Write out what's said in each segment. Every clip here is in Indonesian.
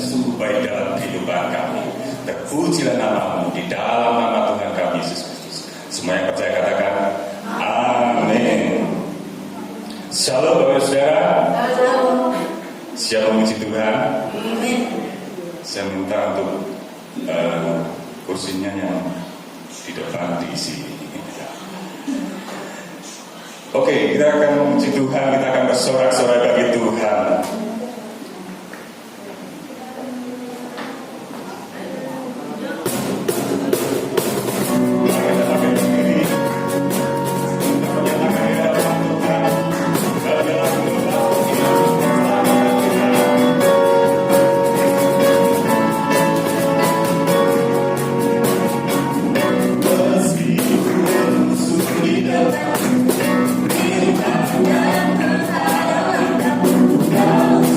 sungguh baik dalam kehidupan kami. Terpujilah nama-Mu di dalam nama Tuhan kami Yesus Kristus. Semua yang percaya katakan amin. Shalom Bapak Saudara. Siap memuji Tuhan. Saya minta untuk kursinya yang di depan diisi. Oke, kita akan memuji Tuhan, kita akan bersorak-sorai bagi Tuhan. Now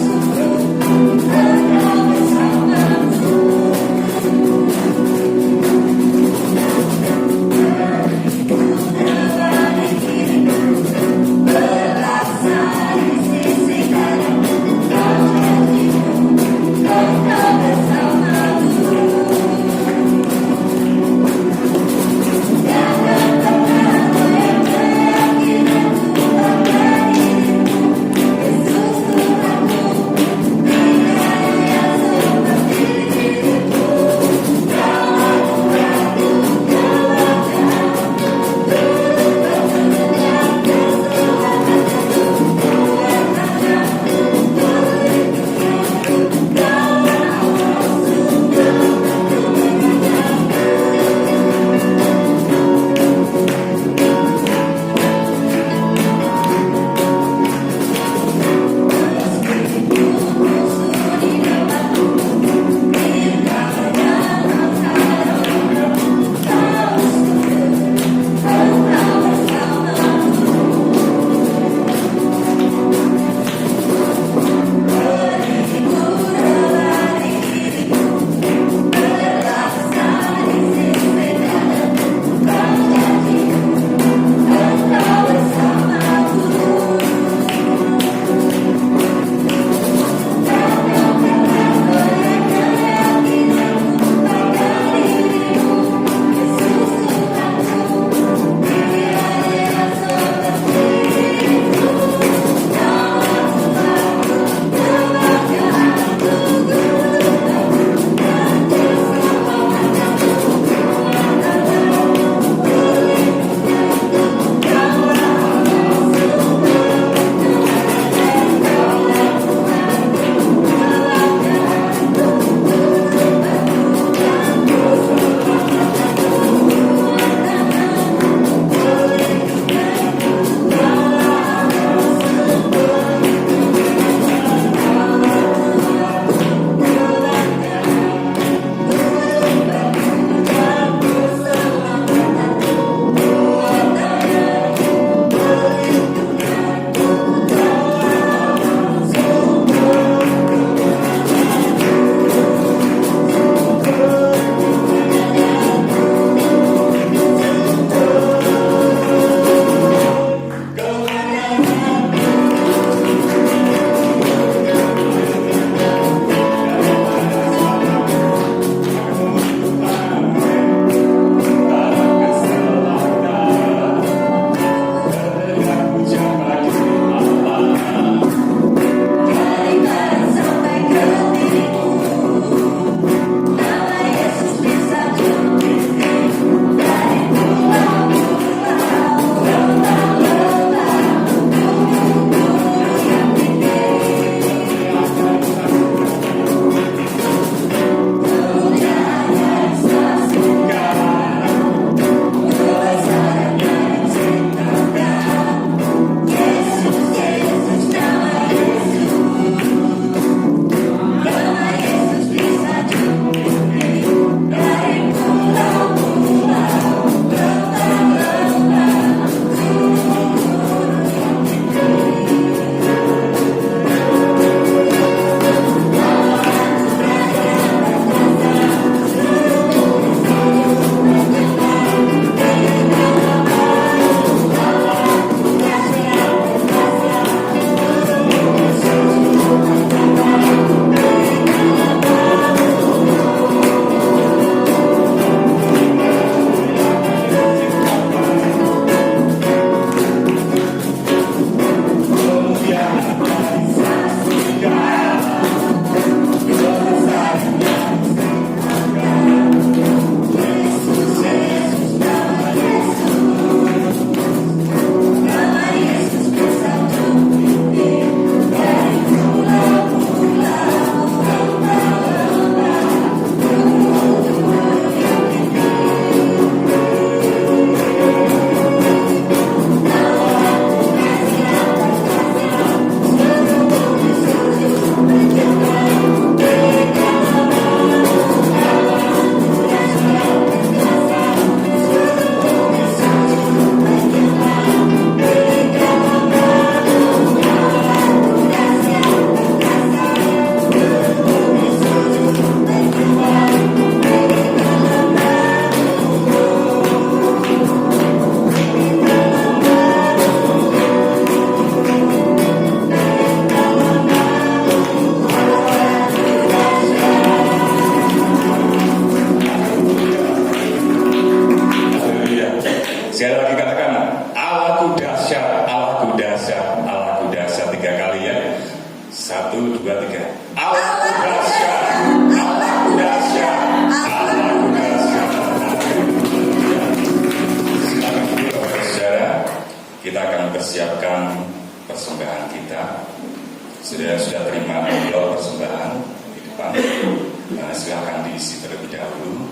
Nah, silakan diisi terlebih dahulu.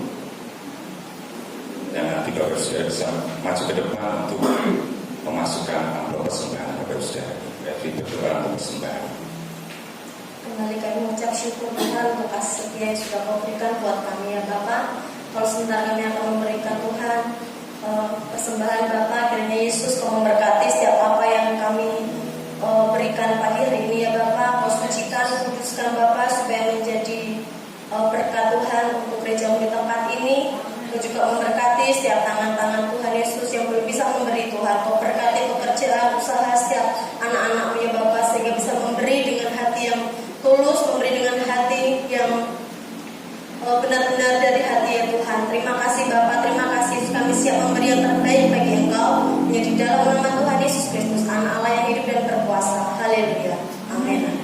Dan nanti Bapak Saudara bisa maju ke depan untuk memasukkan amplop persembahan Bapak Saudara. Jadi berdoa untuk persembahan. Kembali kami mengucap syukur Tuhan untuk kasih setia yang sudah kau berikan buat kami ya Bapak. Kalau sebentar kami akan memberikan Tuhan persembahan Bapak, kiranya Yesus kau memberkati setiap apa yang kami berikan pagi hari ini ya Bapak. Kau sucikan, kuduskan Bapak supaya menjadi berkat Tuhan untuk gereja di tempat ini. Kau juga memberkati setiap tangan-tangan Tuhan Yesus yang belum bisa memberi Tuhan. Kau berkati pekerjaan, usaha setiap anak-anak-Mu ya Bapak, sehingga bisa memberi dengan hati yang tulus, memberi dengan hati yang benar-benar dari hati ya Tuhan. Terima kasih Bapak, terima kasih kami siap memberi yang terbaik bagi Engkau. Hanya di dalam nama Tuhan Yesus Kristus, Anak Allah yang hidup dan berkuasa. Haleluya. Amin. Yang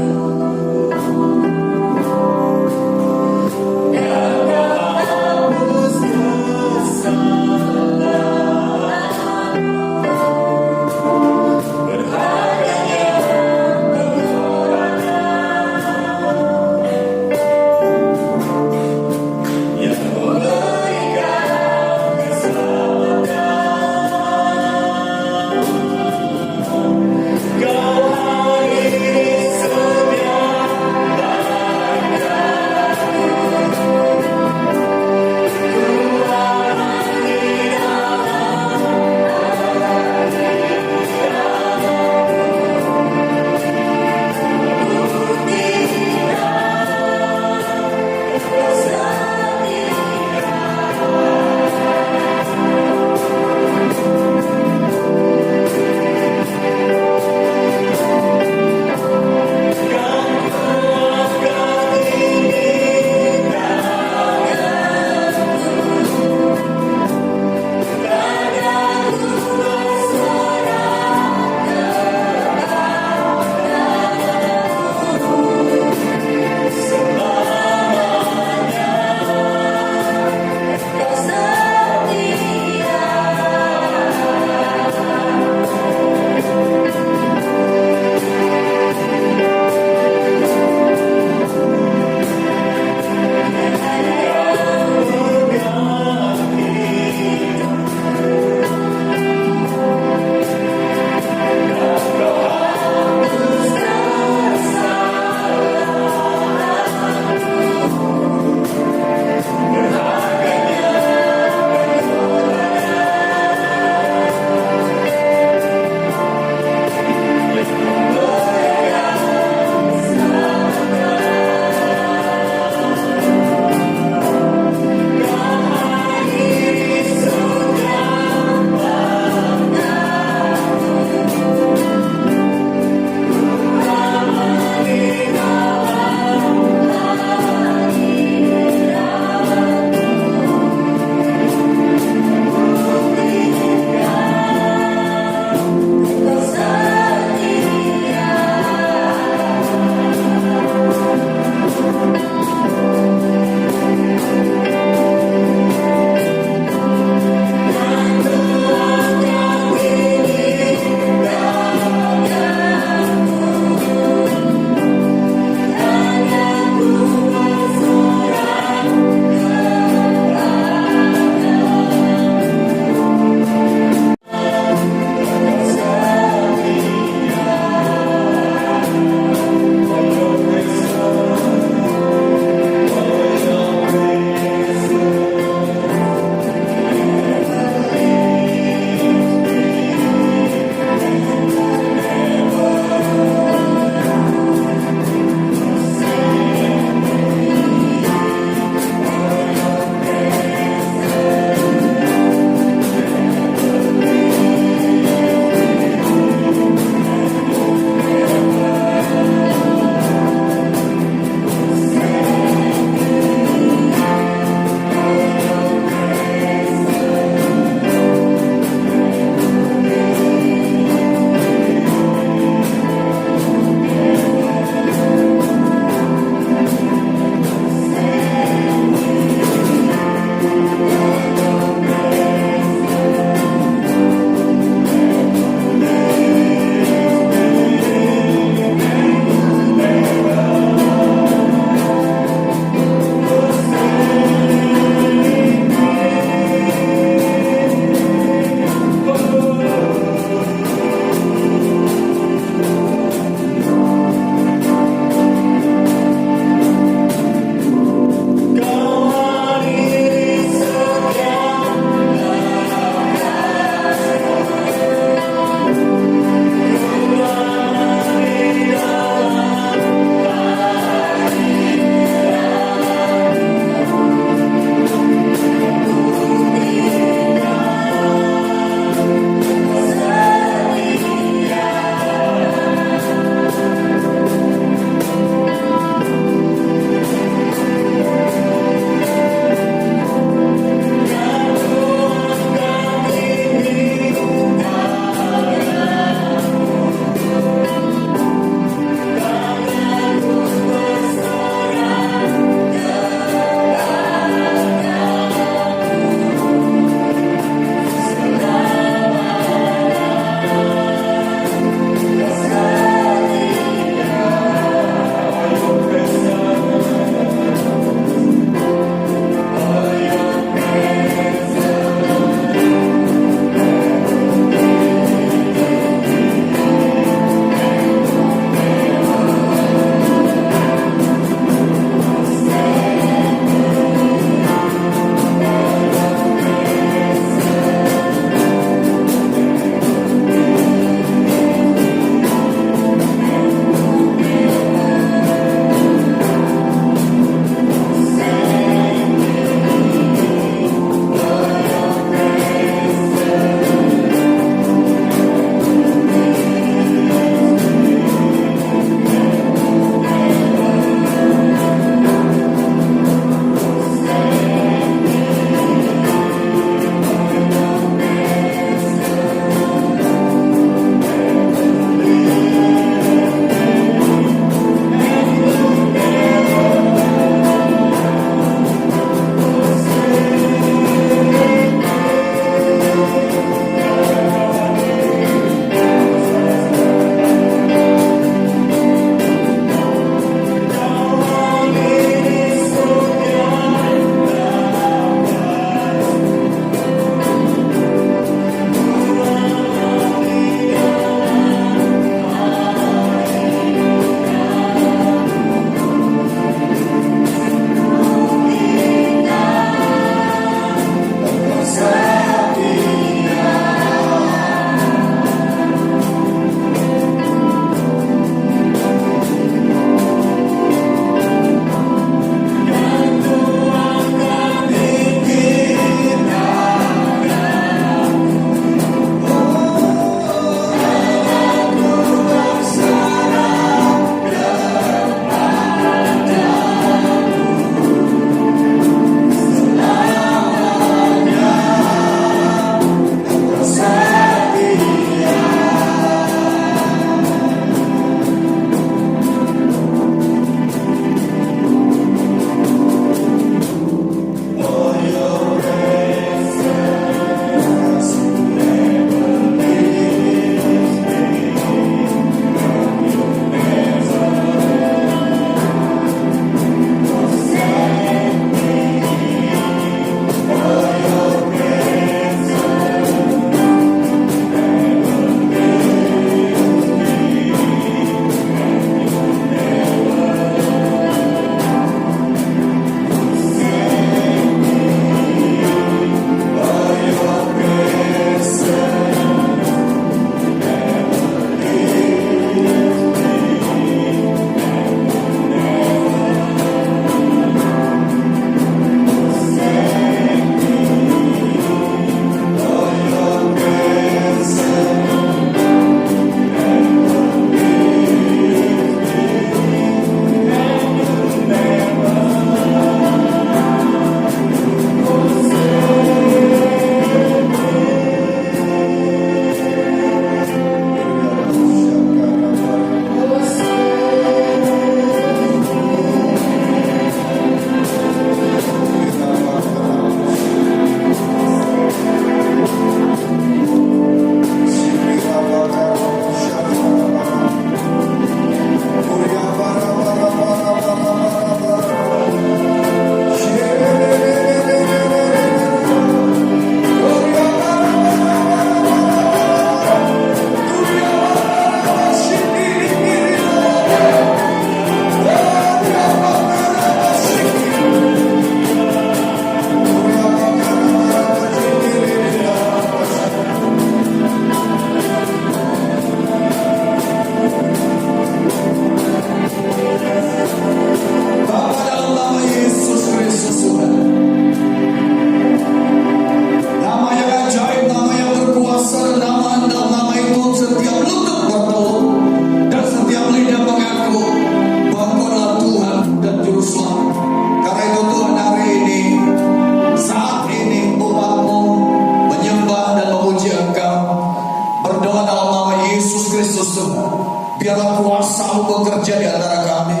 kami.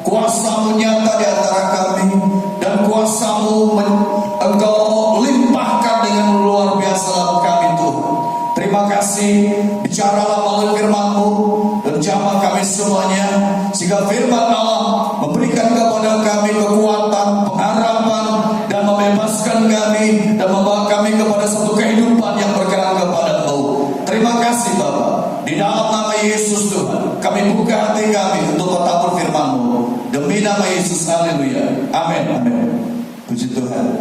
Kuasa-Mu nyata di antara kami, dan kuasa-Mu Engkau limpahkan dengan luar biasa dalam kami Tuhan. Terima kasih, bicaralah melalui firman-Mu dan jamah kami semuanya, sehingga firman Allah memberikan kepada kami kekuatan, pengharapan, dan membebaskan kami dan membawa kami kepada satu kehidupan yang berkenan kepada-Mu. Terima kasih Bapa. Di dalam nama Yesus Tuhan, kami buka hati kami untuk bertabur firman-Mu. Demi nama Yesus, haleluya. Amin, amin. Puji Tuhan.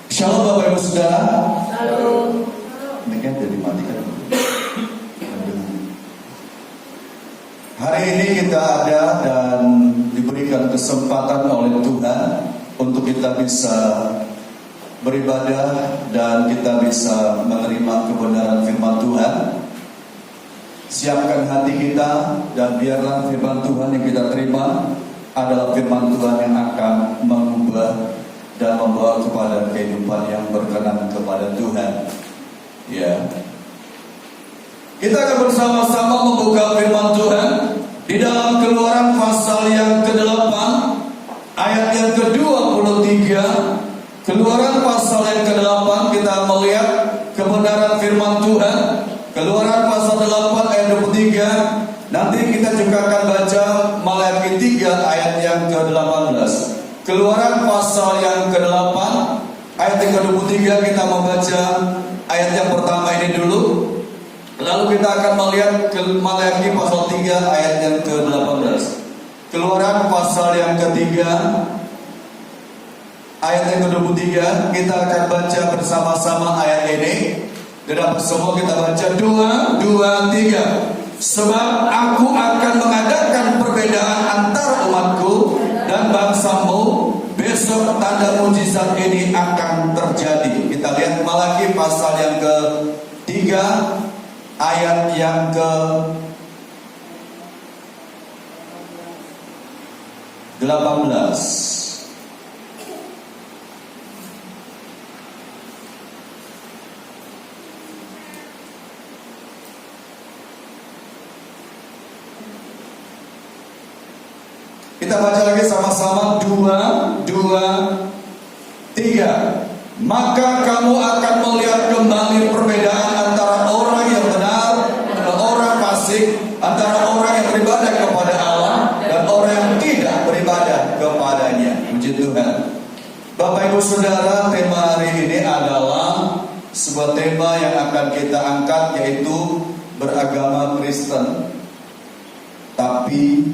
Shalom Bapak Ibu Saudara. Shalom. Ini kan jadi matikan. Hari ini kita ada dan diberikan kesempatan oleh Tuhan untuk kita bisa beribadah dan kita bisa menerima kebenaran firman Tuhan. Siapkan hati kita dan biarlah firman Tuhan yang kita terima adalah firman Tuhan yang akan mengubah dan membawa kepada kehidupan yang berkenan kepada Tuhan. Ya. Kita akan bersama-sama membuka firman Tuhan di dalam Keluaran pasal yang ke-8 ayat yang ke-23. Keluaran pasal yang ke-8 kita melihat kebenaran firman Tuhan. Keluaran pasal 8 ayat 23. Nanti kita juga akan baca Malaki 3 ayat yang ke-18. Keluaran pasal yang ke-8 ayat yang ke-23 kita membaca ayat yang pertama ini dulu. Lalu kita akan melihat Malaki pasal 3 ayat yang ke-18. Keluaran pasal yang ketiga ayat yang ke-23, kita akan baca bersama-sama ayat ini. Dan semua kita baca 2, 2, 3. Sebab aku akan mengadakan perbedaan antara umatku dan bangsamu. Besok tanda mujizat ini akan terjadi. Kita lihat Malaki pasal yang ke-3 ayat yang ke-18. Kita baca lagi sama-sama 2, 2, 3. Maka kamu akan melihat kembali perbedaan antara orang yang benar dan orang fasik, antara orang yang beribadah kepada Allah dan orang yang tidak beribadah kepadanya. Puji Tuhan. Bapak Ibu Saudara, tema hari ini adalah sebuah tema yang akan kita angkat, yaitu beragama Kristen tapi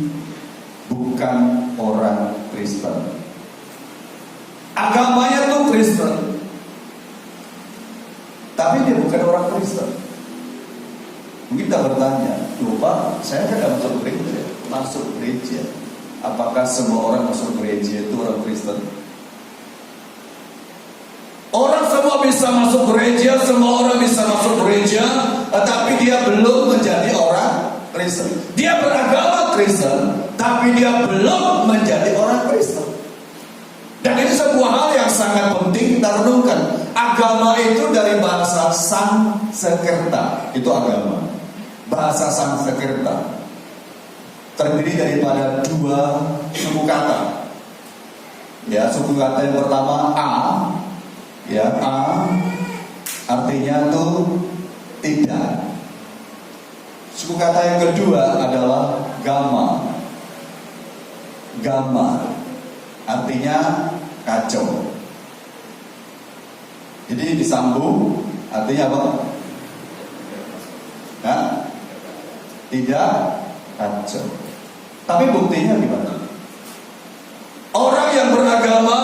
bukan orang Kristen. Agamanya tuh Kristen, tapi dia bukan orang Kristen. Mungkin kita bertanya, Pak, saya kan masuk gereja. Apakah semua orang masuk gereja itu orang Kristen? Orang semua bisa masuk gereja, semua orang bisa masuk gereja, tetapi dia belum menjadi orang Kristen. Dia beragama Kristen, tapi dia belum menjadi orang Kristen. Dan ini sebuah hal yang sangat penting kita renungkan. Agama itu dari bahasa Sanskerta, itu agama. Bahasa Sanskerta terdiri daripada 2 suku kata. Ya, suku kata yang pertama A. Ya, A artinya tuh tidak. Suku kata yang kedua adalah gamma. Gamma artinya kacau. Jadi disambung artinya apa? Nah, tidak kacau. Tapi buktinya gimana? Orang yang beragama,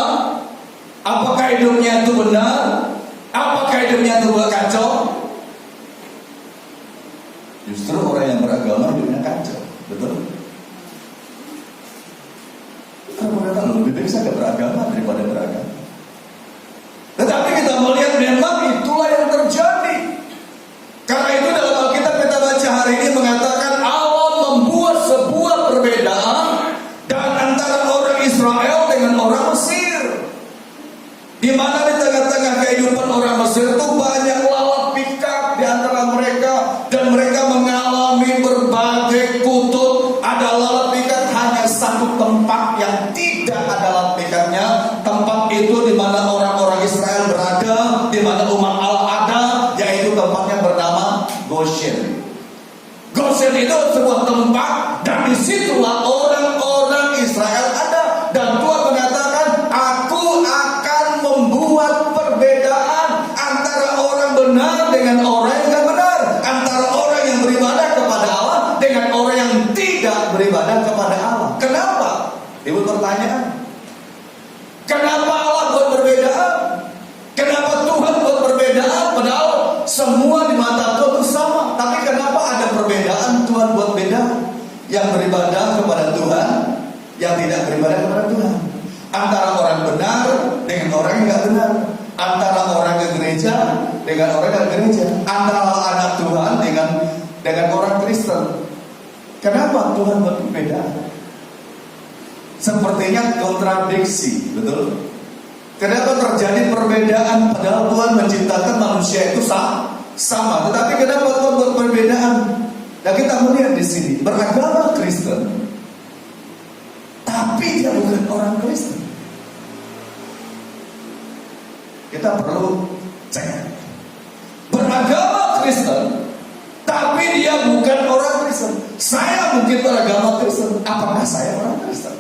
apakah hidupnya itu benar? Apakah hidupnya itu kacau? Justru orang yang beragama hidupnya kacau, betul? Karena mereka lebih baik saya beragama daripada beragama. Tetapi kita melihat memang itulah yang terjadi. Karena itu dalam Alkitab kita baca hari ini mengatakan Allah membuat sebuah perbedaan dan antara orang Israel dengan orang Mesir. Di mana di tengah-tengah kehidupan orang Mesir itu banyak lalat pikap di antara mereka, dan mereka mengalami itu sebuah tempat, dan disitulah orang-orang Israel ada. Dan Tuhan mengatakan, aku akan membuat perbedaan antara orang benar dengan orang yang tidak benar, antara orang yang beribadah kepada Allah dengan orang yang tidak beribadah kepada Allah. Kenapa? Ibu pertanyaan. Kenapa Allah buat perbedaan? Kenapa Tuhan buat perbedaan? Padahal semua di mata Tuhan itu sama. Tapi kenapa ada perbedaan? Tuhan buat beda. Yang beribadah kepada Tuhan, yang tidak beribadah kepada Tuhan. Antara orang benar dengan orang yang tidak benar. Antara orang ke gereja dengan orang yang ke gereja. Antara anak Tuhan dengan orang Kristen. Kenapa Tuhan buat perbedaan? Sepertinya kontradiksi, betul? Kenapa terjadi perbedaan padahal Tuhan menciptakan manusia itu sama? Tetapi kenapa Tuhan buat perbedaan? Dan kita melihat di sini beragama Kristen, tapi dia bukan orang Kristen. Kita perlu cek. Beragama Kristen, tapi dia bukan orang Kristen. Saya mungkin beragama Kristen, apakah saya orang Kristen?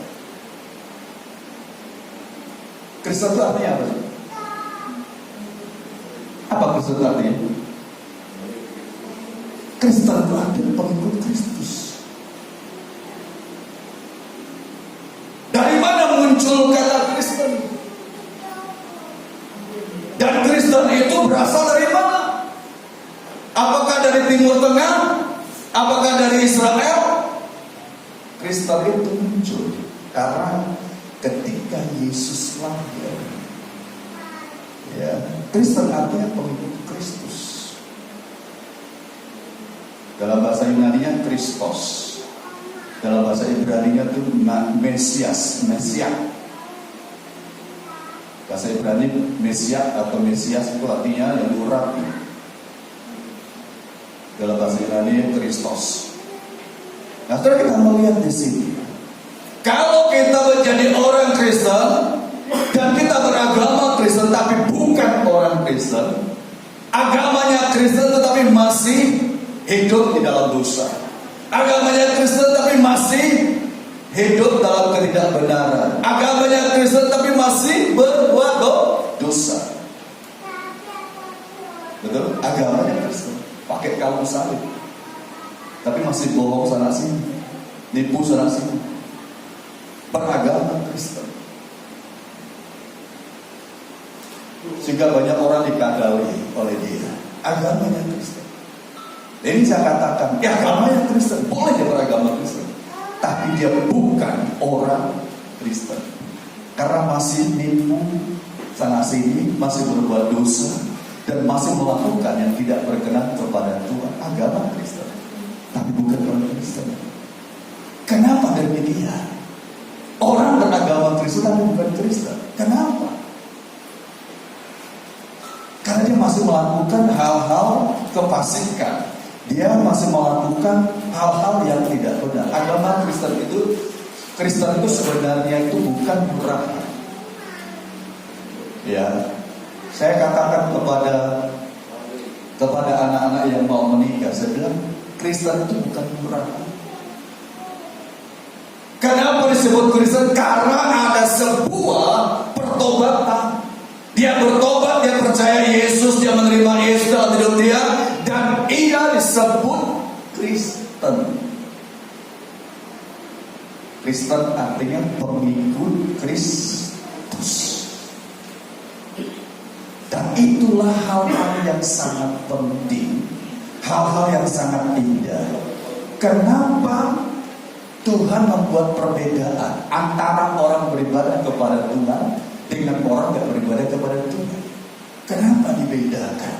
Kristen itu artinya apa? Apa Kristen itu artinya? Kristen itu artinya pengikut Kristus. Dari mana muncul kata Kristen? Dan Kristen itu berasal dari mana? Apakah dari Timur Tengah? Apakah dari Israel? Kristen itu muncul karena ketika Yesus lahir, ya, Kristen artinya pengikut Kristus. Dalam bahasa Yunani-nya Kristos, dalam bahasa Ibrani-nya itu Mesias. Bahasa Ibrani Mesias atau Mesias itu artinya yang diurapi. Dalam bahasa Yunani Kristos. Nah, sekarang kita melihat di sini. Kalau kita menjadi orang Kristen dan kita beragama Kristen tapi bukan orang Kristen, agamanya Kristen tetapi masih hidup di dalam dosa, agamanya Kristen tapi masih hidup dalam ketidakbenaran, agamanya Kristen tapi masih berbuat dosa. Betul? Agamanya Kristen, pakai kalung salib, tapi masih bohong sana sini, nipu sana sini. Beragama Kristen, sehingga banyak orang dikadali oleh dia. Agamanya Kristen. Ini saya katakan, ya agamanya Kristen, boleh dia beragama Kristen, tapi dia bukan orang Kristen, karena masih nipu sana sini, masih berbuat dosa, dan masih melakukan yang tidak berkenan kepada Tuhan. Agama Kristen, tapi bukan orang Kristen. Kenapa demikian? Orang beragama Kristen tapi bukan Kristen. Kenapa? Karena dia masih melakukan hal-hal kefasikan. Dia masih melakukan hal-hal yang tidak benar. Agama Kristen itu sebenarnya itu bukan murahan. Ya, saya katakan kepada anak-anak yang mau menikah, saya bilang Kristen itu bukan murahan. Kenapa disebut Kristen? Karena ada sebuah pertobatan. Dia bertobat, dia percaya Yesus, dia menerima Yesus dalam hidup dia, dan ia disebut Kristen. Kristen artinya pengikut Kristus. Dan itulah hal-hal yang sangat penting, hal-hal yang sangat indah. Kenapa Tuhan membuat perbedaan antara orang beribadah kepada Tuhan dengan orang yang beribadah kepada Tuhan? Kenapa dibedakan?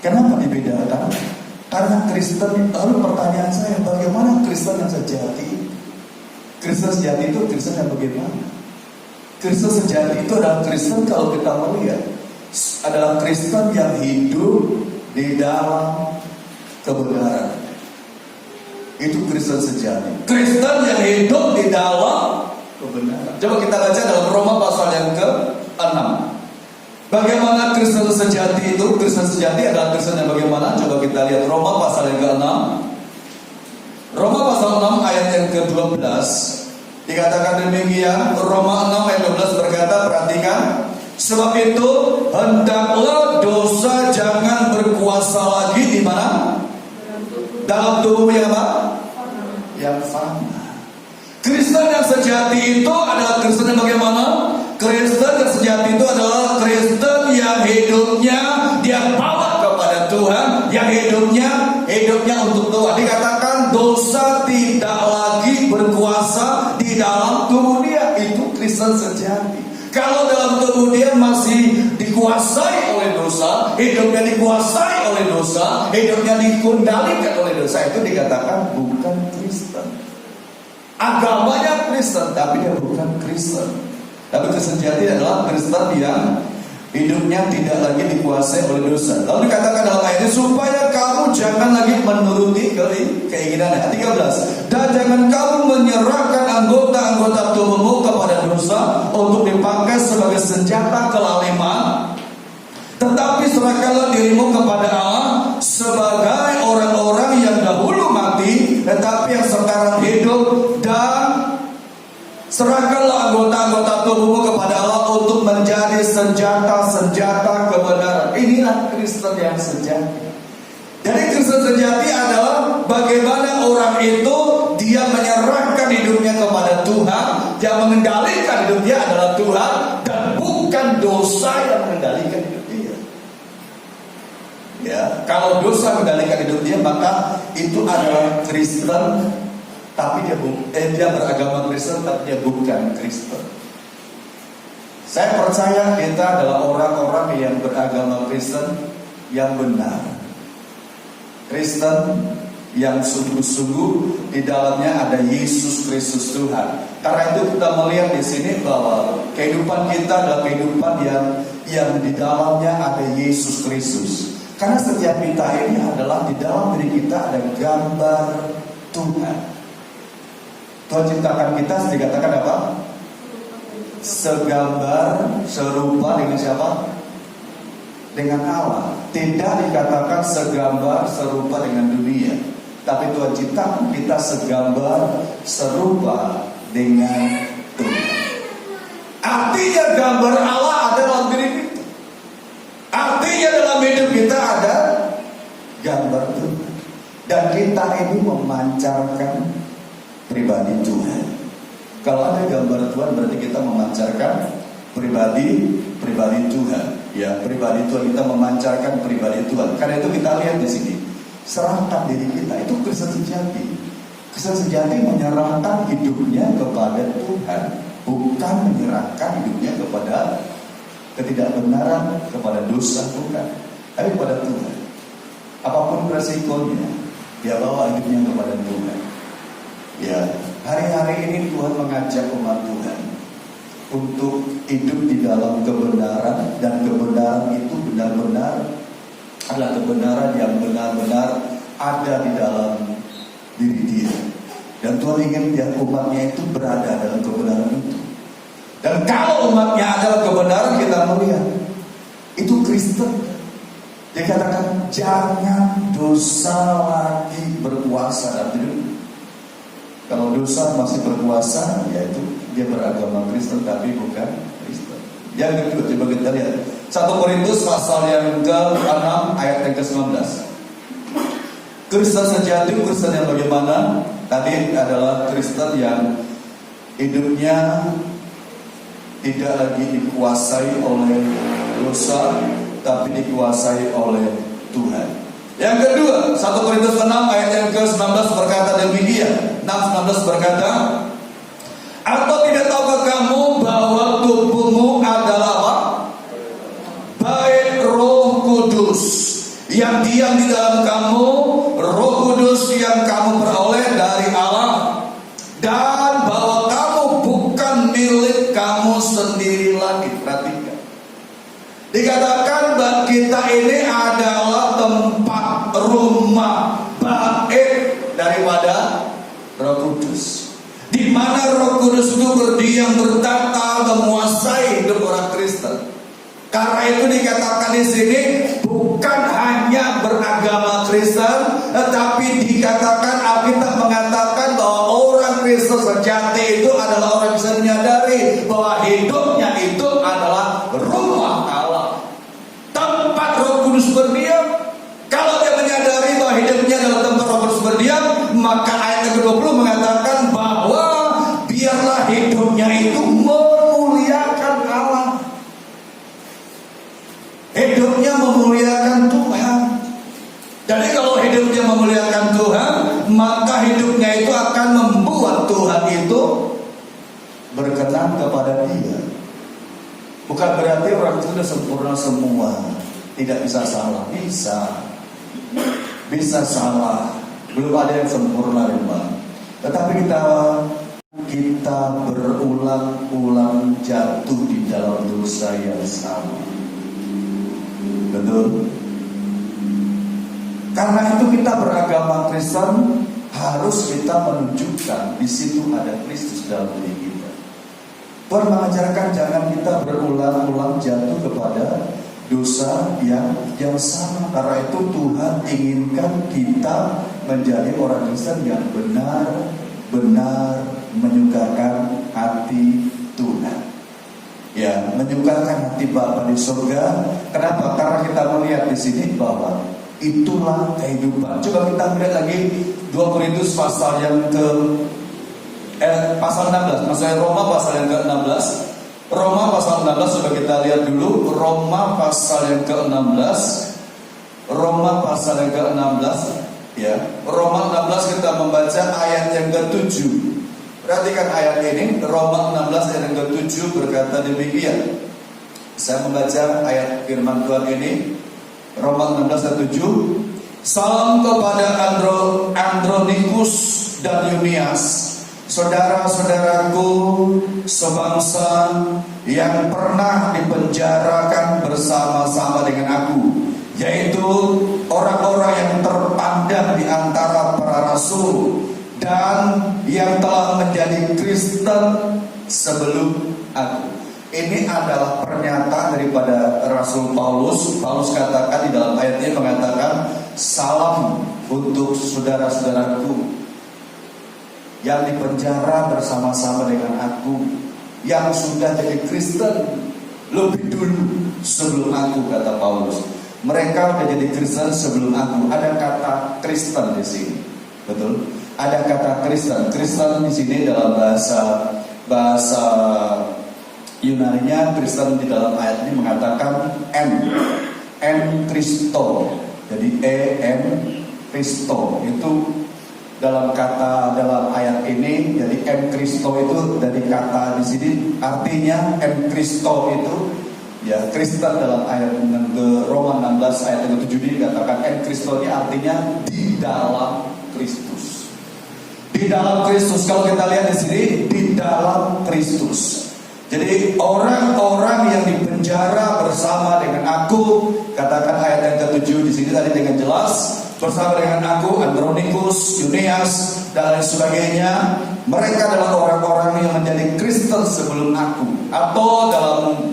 Kenapa dibedakan? Karena Kristen, lalu pertanyaan saya, bagaimana Kristen yang sejati? Kristen sejati itu Kristen yang bagaimana? Kristen sejati itu adalah Kristen, kalau kita melihat, adalah Kristen yang hidup di dalam kebenaran. Itu Kristen sejati. Kristen yang hidup di dalam kebenaran. Coba kita baca dalam Roma pasal yang ke-6. Bagaimana Kristen sejati itu? Kristen sejati adalah Kristen yang bagaimana? Coba kita lihat Roma pasal yang ke-6 ke-12 dikatakan demikian. Roma 6 ayat 12 berkata, perhatikan, sebab itu hendaklah dosa jangan berkuasa lagi di mana? Dalam tubuh yang apa? Yang fana. Kristen yang sejati itu adalah Kristen yang bagaimana? Kristen yang sejati itu adalah Kristen yang hidupnya dia bawa kepada Tuhan, yang hidupnya untuk Tuhan. Dikatakan dosa tidak lagi berkuasa di dalam tubuh dia. Itu Kristen sejati. Kalau dalam tubuh dia masih dikuasai oleh dosa, hidupnya dikuasai oleh dosa, hidupnya dikendalikan oleh dosa, itu dikatakan bukan Kristen. Agamanya Kristen, tapi dia bukan Kristen. Tapi Kristen sejati adalah Kristen yang hidupnya tidak lagi dikuasai oleh dosa. Lalu dikatakan dalam ayat ini, supaya kamu jangan lagi menuruti keinginannya. 13. Dan jangan kamu menyerahkan anggota-anggota tubuhmu kepada dosa untuk dipakai sebagai senjata kelaliman, tetapi serahkanlah dirimu kepada Allah sebagai orang-orang yang dahulu mati, tetapi yang sekarang hidup, dan serahkanlah anggota-anggota tubuhmu kepada Allah untuk menjadi senjata-senjata kebenaran. Inilah Kristen yang sejati. Jadi Kristen sejati adalah bagaimana orang itu dia menyerahkan hidupnya kepada Tuhan, yang mengendalikan hidup dia adalah Tuhan, dan bukan dosa yang mengendalikan hidup dia. Ya, kalau dosa mengendalikan hidup dia, maka itu adalah Kristen, tapi dia beragama Kristen, tapi dia bukan Kristen. Saya percaya kita adalah orang-orang yang beragama Kristen yang benar. Kristen yang sungguh-sungguh di dalamnya ada Yesus Kristus Tuhan. Karena itu kita melihat di sini bahwa kehidupan kita adalah kehidupan yang di dalamnya ada Yesus Kristus. Karena setiap kita ini adalah di dalam diri kita ada gambar Tuhan. Tuhan ciptakan kita, dikatakan apa? Segambar, serupa dengan siapa? Dengan Allah. Tidak dikatakan segambar, serupa dengan dunia, tapi Tuhan ciptakan kita segambar, serupa dengan Tuhan. Artinya gambar Allah ada dalam diri kita. Artinya dalam hidup kita ada gambar Tuhan. Dan kita ini memancarkan pribadi Tuhan. Kalau ada gambar Tuhan, berarti kita memancarkan pribadi Tuhan. Ya, pribadi Tuhan, kita memancarkan pribadi Tuhan. Karena itu kita lihat di sini, serahkan diri kita, itu Kristen sejati. Kristen sejati menyerahkan hidupnya kepada Tuhan, bukan menyerahkan hidupnya kepada ketidakbenaran, kepada dosa, bukan, tapi kepada Tuhan. Apapun resikonya, dia bawa hidupnya kepada Tuhan. Ya, hari-hari ini Tuhan mengajak umat Tuhan untuk hidup di dalam kebenaran, dan kebenaran itu benar-benar adalah kebenaran yang benar-benar ada di dalam diri dia. Dan Tuhan ingin tiap umatnya itu berada dalam kebenaran itu. Dan kalau umatnya adalah kebenaran, kita melihat itu Kristen. Dia katakan jangan dosa lagi berkuasa dalam diri. Kalau dosa masih berkuasa, yaitu dia beragama Kristen tapi bukan Kristen. Yang kedua, coba kita lihat 1 Korintus pasal yang ke-6 ayat yang ke-19. Kristen sejati, Kristen yang bagaimana? Tadi adalah Kristen yang hidupnya tidak lagi dikuasai oleh dosa, tapi dikuasai oleh Tuhan. Yang kedua, 1 Korintus 6 ayat yang ke-19 berkata demikian. 6:19 berkata, atau tidak tahukah kamu bahwa tubuhmu adalah apa? Bait Roh Kudus yang diam di dalam kamu, Roh Kudus yang kamu peroleh dari Allah, dan bahwa kamu bukan milik kamu sendiri lagi. Perhatikan, dikatakan bahwa kita ini adalah tempat rumah bait daripada Roh Kudus, di mana Roh Kudus itu berdiam, bertata, menguasai hidup orang Kristen. Karena itu dikatakan di sini bukan hanya beragama Kristen, tetapi dikatakan, Alkitab mengatakan bahwa orang Maka ayat yang ke-20 mengatakan bahwa biarlah hidupnya itu memuliakan Allah. Hidupnya memuliakan Tuhan. Jadi kalau hidupnya memuliakan Tuhan, maka hidupnya itu akan membuat Tuhan itu berkenan kepada dia. Bukan berarti orang itu sudah sempurna semua, tidak bisa salah. Bisa salah. Belum ada yang sempurna memang. Tetapi kita berulang-ulang jatuh di dalam dosa yang sama. Betul? Karena itu kita beragama Kristen harus kita menunjukkan di situ ada Kristus dalam diri kita. Tuhan mengajarkan jangan kita berulang-ulang jatuh kepada dosa yang sama. Karena itu Tuhan inginkan kita menjadi orang Kristen yang benar-benar menyukakan hati Tuhan. Ya, menyukakan hati Bapa di surga. Kenapa? Karena kita melihat di sini bahwa itulah kehidupan. Coba kita melihat lagi 2 Korintus pasal yang pasal 16, maksudnya Roma pasal yang ke-16. Roma pasal 16 coba kita lihat dulu. Roma pasal yang ke-16. Roma pasal yang ke-16 ya. Roma 16 kita membaca ayat yang ke-7. Perhatikan ayat ini. Roma 16 ayat yang ke-7 berkata demikian. Saya membaca ayat firman Tuhan ini. Roma 16 ayat 7. Salam kepada Andronikus dan Yunias, saudara-saudaraku sebangsa yang pernah dipenjarakan bersama-sama dengan aku, yaitu orang-orang yang terpandang di antara para rasul dan yang telah menjadi Kristen sebelum aku. Ini adalah pernyataan daripada Rasul Paulus. Paulus katakan di dalam ayat ini mengatakan salam untuk saudara-saudaraku yang dipenjara bersama-sama dengan aku, yang sudah jadi Kristen lebih dulu sebelum aku, kata Paulus. Mereka sudah jadi Kristen sebelum aku. Ada kata Kristen di sini, betul? Ada kata Kristen. Kristen di sini dalam bahasa Yunaninya. Kristen di dalam ayat ini mengatakan en Christo. Jadi en Christo itu dalam ayat ini. Jadi en Christo itu dari kata di sini artinya en Christo itu ya Kristen dalam ayat Roma 16 ayat yang ke-7 ini dikatakan en Christo ini artinya di dalam Kristus. Di dalam Kristus. Kalau kita lihat di sini di dalam Kristus. Jadi orang-orang yang dipenjara bersama dengan aku, katakan ayat yang ke-7 di sini tadi dengan jelas, bersama dengan aku, Andronikus, Yunias dan lain sebagainya. Mereka adalah orang-orang yang menjadi Kristen sebelum aku, atau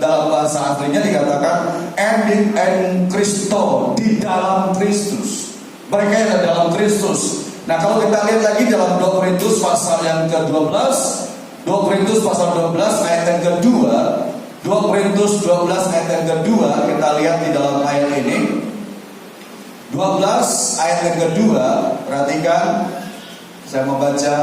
dalam bahasa aslinya dikatakan en Christo, di dalam Kristus. Mereka yang ada dalam Kristus. Nah, kalau kita lihat lagi dalam 2 Korintus pasal yang ke-12, 2 Korintus pasal 12 ayat yang kedua, 2 Korintus 12 ayat yang kedua, kita lihat di dalam ayat ini 12 ayat yang kedua. Perhatikan, saya membaca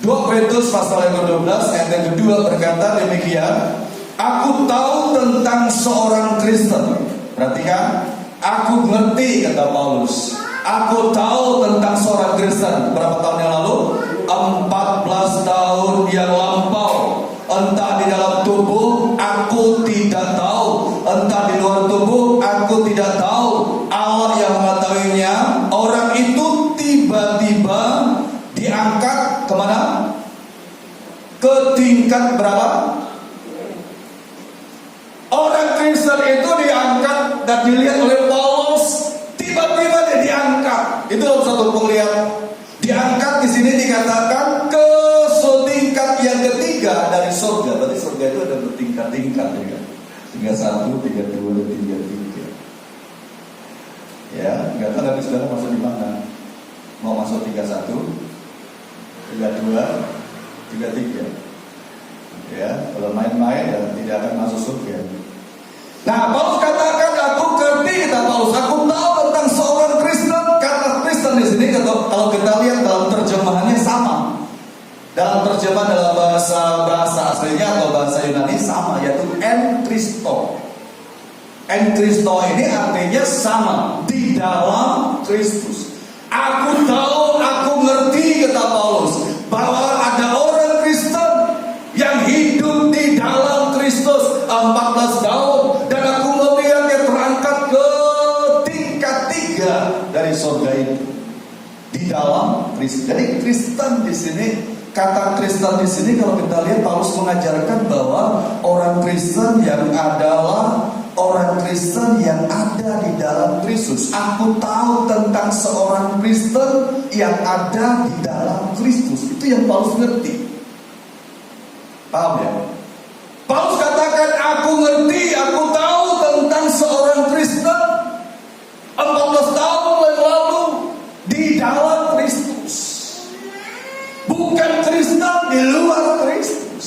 2 Korintus pasal yang ke-12 ayat yang kedua berkata demikian. Aku tahu tentang seorang Kristen. Perhatikan, aku ngerti, kata Paulus. Aku tahu tentang seorang Kristen. Berapa tahun yang lalu? 14 tahun yang lampau. Entah di dalam tubuh, aku tidak tahu. Entah di luar tubuh, aku tidak tahu. Allah yang mengetahuinya. Orang itu tiba-tiba diangkat kemana? Ke tingkat berapa? Orang Kristen itu diangkat dan dilihat oleh Paulus. Tiba-tiba dia diangkat. Itu dalam satu penglihat. Diangkat di sini dikatakan ke tingkat yang ketiga dari surga. Berarti surga itu ada bertingkat-tingkat, ya. 31, 32, dan 33. Ya, nggak tahu nanti saudara masuk di mana. Mau masuk 31, 32, 33. Ya, kalau main-main ya tidak akan masuk surga. Nah, Paulus katakan aku ngerti, kata Paulus. Aku tahu tentang seorang Kristen, kata kalau kita lihat dalam terjemahannya sama. Dalam terjemahan dalam bahasa aslinya atau bahasa Yunani sama, yaitu en Christo. En Christo ini artinya sama, di dalam Kristus. Aku tahu, aku ngerti, kata Paulus, bahwa ada orang Kristen yang hidup di dalam Kristus 14 tahun, dan aku melihat dia terangkat ke tingkat 3 dari surga itu. Di dalam Kristus. Jadi Kristen di sini, kata Kristen di sini kalau kita lihat Paulus mengajarkan bahwa orang Kristen yang adalah orang Kristen yang ada di dalam Kristus. Aku tahu tentang seorang Kristen yang ada di dalam Kristus. Itu yang Paulus ngerti. Paham ya? Paulus katakan, aku ngerti, aku tahu tentang seorang Kristen 14 tahun yang lalu di dalam Kristus. Bukan Kristen di luar Kristus.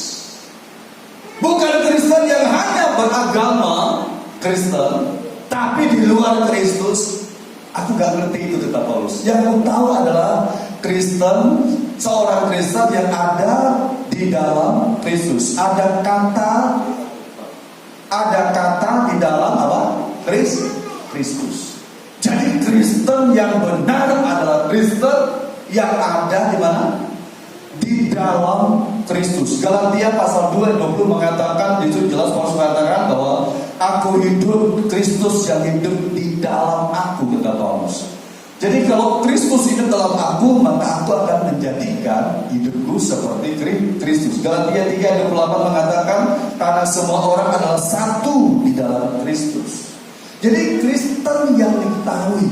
Bukan Kristen yang hanya beragama Kristen, tapi di luar Kristus. Aku gak ngerti itu, kata Paulus. Yang aku tahu adalah Kristen, seorang Kristen yang ada di dalam Kristus. Ada kata di dalam apa? Kristus. Jadi Kristen yang benar adalah Kristen yang ada di mana? Di dalam Kristus. Galatia pasal 2 ayat 20 mengatakan, itu jelas Paulus mengatakan bahwa aku hidup, Kristus yang hidup di dalam aku, kata Paulus. Jadi kalau Kristus hidup dalam aku, maka aku akan menjadikan hidupku seperti Kristus. Galatia 3 ayat 28 mengatakan, karena semua orang adalah satu di dalam Kristus. Jadi Kristen yang diketahui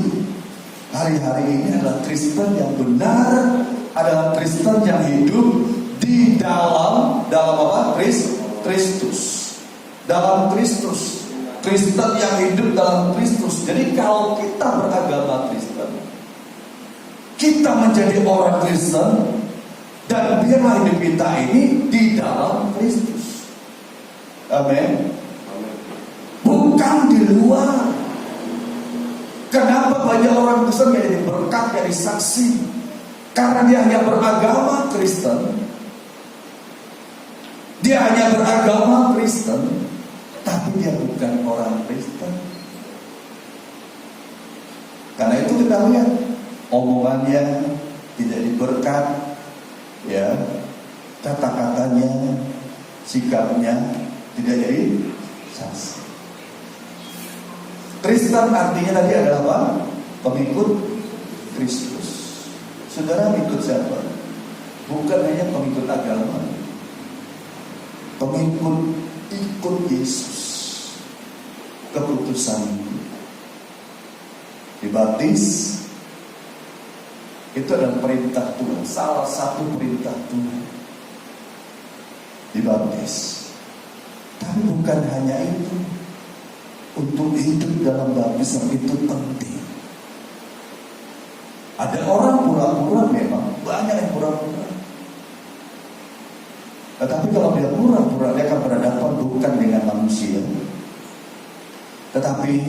hari-hari ini adalah Kristen yang benar, adalah Kristen yang hidup di dalam apa? Kristus. Dalam Kristus. Kristen yang hidup dalam Kristus. Jadi kalau kita beragama Kristen, kita menjadi orang Kristen, dan biarlah hidup kita ini di dalam Kristus. Amin. Bukan di luar. Kenapa banyak orang Kristen yang jadi berkat, jadi saksi? Karena dia hanya beragama Kristen. Dia hanya beragama Kristen, tapi dia bukan orang Kristen. Karena itu kita lihat omongannya tidak diberkat, ya, kata-katanya, sikapnya tidak jadi saksi. Kristen artinya tadi adalah apa? Pengikut Kristus. Saudara ikut siapa? Bukan hanya pengikut agama, pengikut ikut Yesus. Keputusan dibaptis itu adalah perintah Tuhan, salah satu perintah Tuhan. Dibaptis, tapi bukan hanya itu. Untuk hidup dalam baptisan itu penting. Ada orang pura-pura, memang banyak yang pura-pura. Tetapi kalau dia pura-pura, dia akan berhadapan bukan dengan manusia, tetapi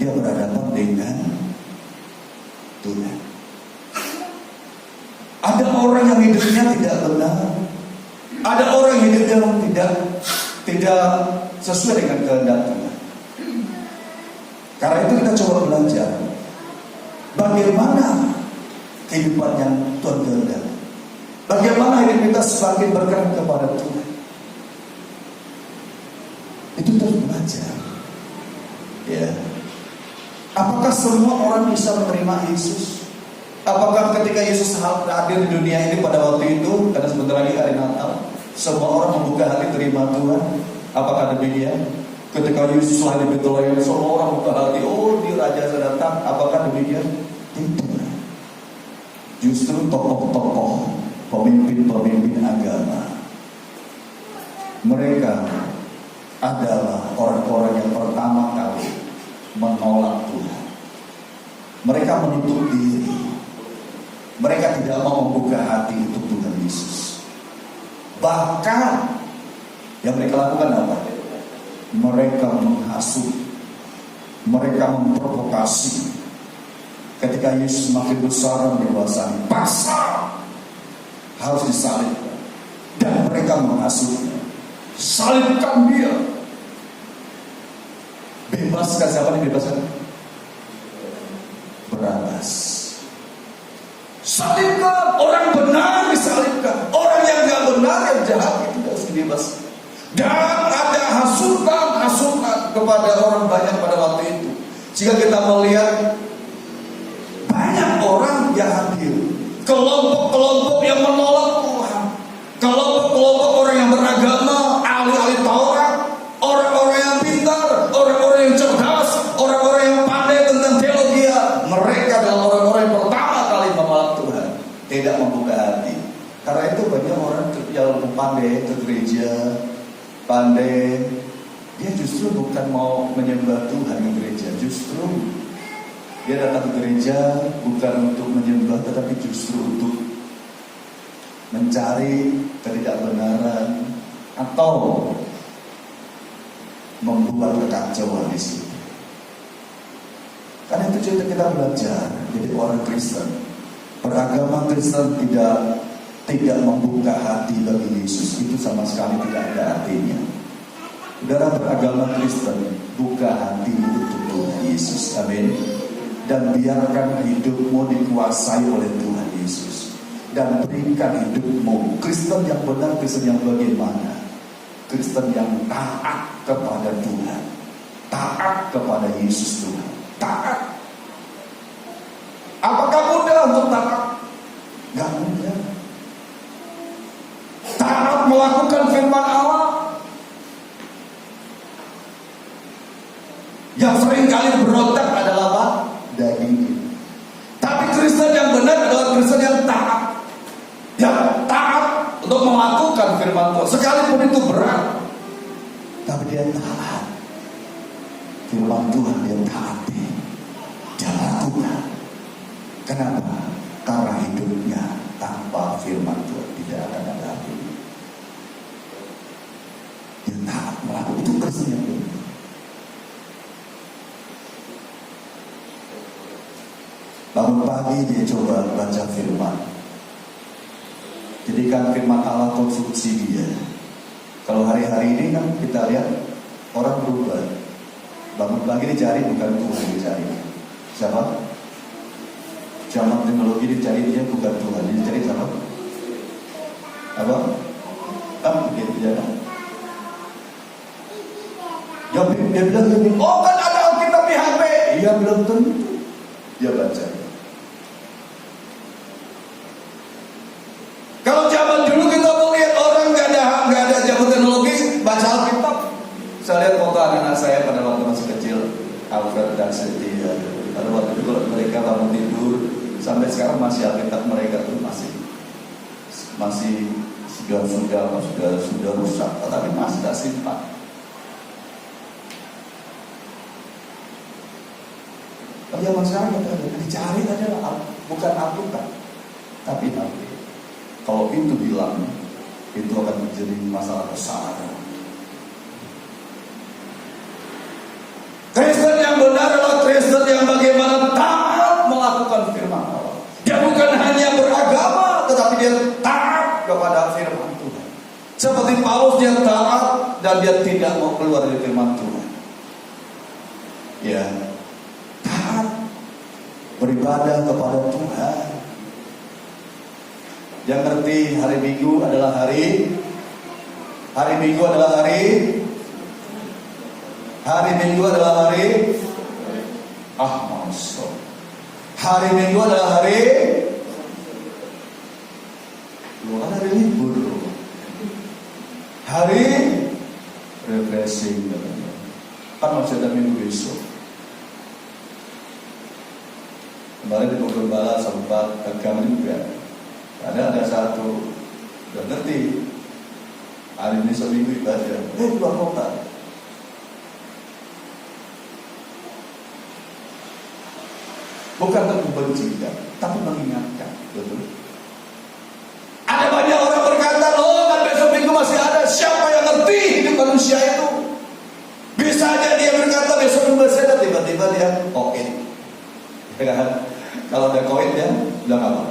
dia berhadapan dengan Tuhan. Ada orang yang hidupnya tidak benar. Ada orang yang hidupnya tidak sesuai dengan kehendak Tuhan. Karena itu kita coba belajar bagaimana kehidupan yang Tuhan kehendaki. Bagaimana hidup kita semakin berkenan kepada Tuhan. Itu terus belajar. Ya. Apakah semua orang bisa menerima Yesus? Apakah ketika Yesus hadir di dunia ini pada waktu itu, karena sebentar lagi hari Natal, semua orang membuka hati terima Tuhan? Apakah demikian? Ketika Yesus lahir di Betlehem, semua orang membuka hati, oh di Raja sudah datang. Apakah demikian? Tidak. Justru tokoh-tokoh, pemimpin-pemimpin agama, mereka adalah orang-orang yang pertama kali menolak Tuhan. Mereka menutup diri. Mereka tidak mau membuka hati untuk Tuhan Yesus. Bahkan yang mereka lakukan apa? Mereka menghasut, mereka memprovokasi, ketika Yesus makin besar dan dewasa, paksa harus disalibkan, dan mereka menghasutnya. Salibkan dia. Bebaskan, siapa yang bebaskan? Barabas. Salibkan, orang benar disalibkan, orang yang gak benar, yang jahat itu harus dibebaskan. Dan ada hasutan kepada orang banyak pada waktu itu. Jika kita melihat banyak orang yang hadir, kelompok-kelompok yang menolak Tuhan, kelompok-kelompok orang yang beragama, ahli-ahli Taurat, orang-orang yang pintar, orang-orang yang cerdas, orang-orang yang pandai tentang teologi. Mereka adalah orang-orang yang pertama kali menolak Tuhan, tidak membuka hati. Karena itu banyak orang yang pandai ke gereja, pandai, dia justru bukan mau menyembah Tuhan di gereja, justru dia datang ke gereja bukan untuk menyembah, tetapi justru untuk mencari ketidakbenaran atau membuat kekacauan di situ. Karena itu kita belajar jadi orang Kristen. Beragama Kristen tidak membuka hati bagi Yesus, itu sama sekali tidak ada artinya. Saudara, beragama Kristen buka hati untuk Tuhan Yesus, amin. Dan biarkan hidupmu dikuasai oleh Tuhan Yesus, dan berikan hidupmu. Kristen yang benar, Kristen yang bagaimana? Kristen yang taat kepada Tuhan, taat kepada Yesus Tuhan, taat. Apakah mudah untuk taat? Gak mudah. Taat melakukan firman Allah yang seringkali berontak adalah apa? Daging. Tapi Kristen yang benar adalah Kristen yang taat, untuk melakukan firman Tuhan, sekalipun itu berat, tapi dia taat. Firman Tuhan dia taati, dia lakukan. Kenapa? Karena hidupnya tanpa firman Tuhan tidak akan ada artinya. Dia taat melakukan, itu Kristen yang benar. Bangun pagi dia coba baca firman, jadikan firman Allah konsumsi dia. Kalau hari-hari ini kan kita lihat orang berubah. Bangun pagi dicari bukan Tuhan dicari. Siapa? Zaman teknologi dicari dia bukan Tuhan, dia dicari siapa? Apa? Dia bilang gini, oh kan ada Alkitab di HP. Iya, belum tentu dia baca. Kalau zaman dulu kita melihat orang nggak ada zaman teknologi baca Alkitab. Saya lihat foto anak-anak saya pada waktu masih kecil, Alfred dan Setia. Pada waktu itu kalau mereka bangun tidur, sampai sekarang masih Alkitab mereka tuh masih sudah rusak, tetapi masih tak simpan. Zaman sekarang kita dicari adalah bukan Alkitab, tapi Nabi. Kalau itu hilang, itu akan menjadi masalah besar. Kristen yang benar adalah Kristen yang bagaimana taat melakukan firman Allah. Dia bukan hanya beragama, tetapi dia taat kepada firman Tuhan. Seperti Paulus, dia taat dan dia tidak mau keluar dari firman Tuhan. Ya, taat, beribadah kepada Tuhan. Yang ngerti hari Minggu adalah hari Minggu adalah hari masuk. Hari Minggu adalah hari bukan hari libur, hari refreshing. Kan masih ada minggu besok. Kemarin di Pogembala sempat tegang juga. Ada satu udah ngerti hari ini seminggu ibadah, keluar kota. Bukan untuk membenci, tapi mengingatkan, betul. Ada banyak orang berkata, loh kan besok minggu masih ada. Siapa yang ngerti hidup manusia itu? Bisa aja dia berkata besok minggu masih ada, tiba-tiba dia oke. Ya kan? saya bilang apa?